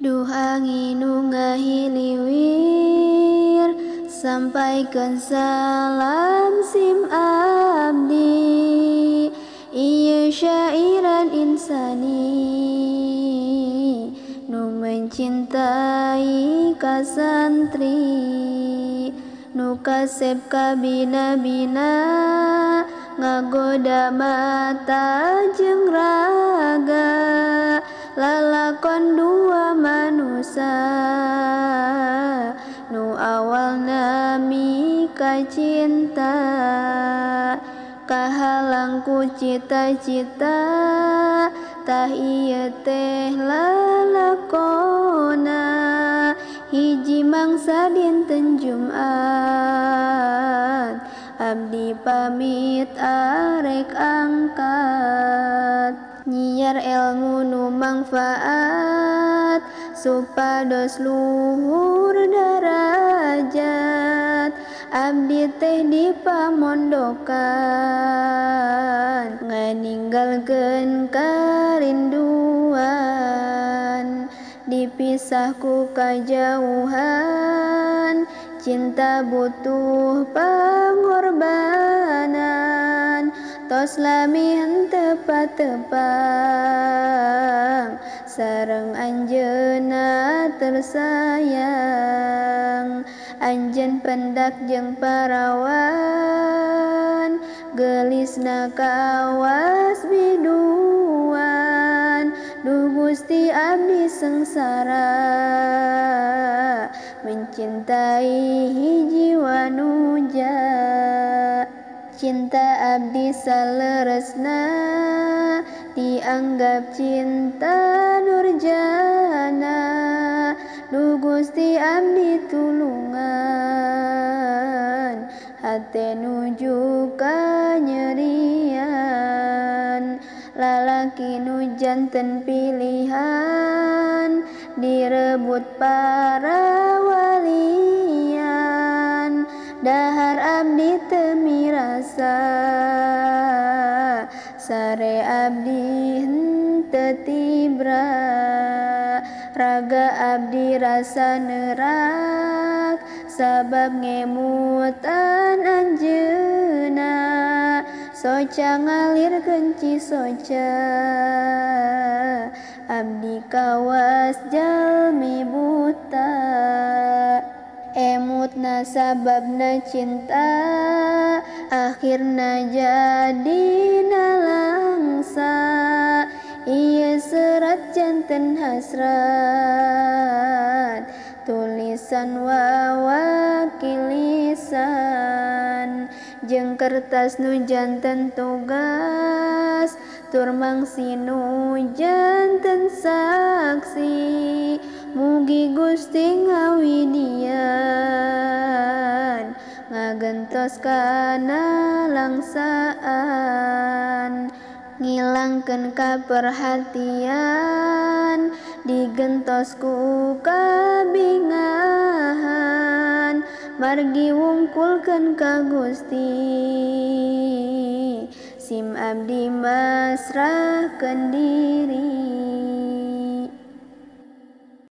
Duh angin nu ngahiliwir, sampaikan salam sim abdi. Ieu syairan insani nu mencintai ka santri, nu kasep ka bina-bina, ngagoda mata jeung raga, lalakon dua manusia nu awalna mika cinta, kahalang ku cita-cita, tah ieu teh lalakonna hiji mangsa dinten Jumat, abdi pamit arek angkat, nyiar ilmu nu mangfaat supados luhur darajat, abdi teh di pamondokan nganinggalkeun karinduan, dipisah ku kajauhan, cinta butuh pangorbanan, tos lami henteu patepang, sareng anjeunna tersayang. Anjeun pendak jeung parawan, gelisna kawas biduan. Duh Gusti abdi sengsara, mencintai hiji wanuja. Cinta abdi saleresna, dianggap cinta nurjana. Duh Gusti abdi tulungan, hate nuju kanyerian. Lalaki nu janten pilihan, direbut para walian. Dahar abdi teu mirasa, sare abdi henteu tibra. Raga abdi rasa neurak, sabab ngemutan anjeunna. Soca ngalirkeun cisoca, abdi kawas jalmi buta. Emutna sababna cinta, akhirna jadina langsa. Ieu serat janten hasrat, tulisan wawakilisan, jeung kertas nu janten tugas, tur mangsi nu janten saksi. Mugi Gusti ngawidian, ngagentos kana langsaan, ngilangkeun kaperhatian, digentos ku kabingahan. Margi wungkulkeun ka Gusti, sim abdi masrahkeun diri.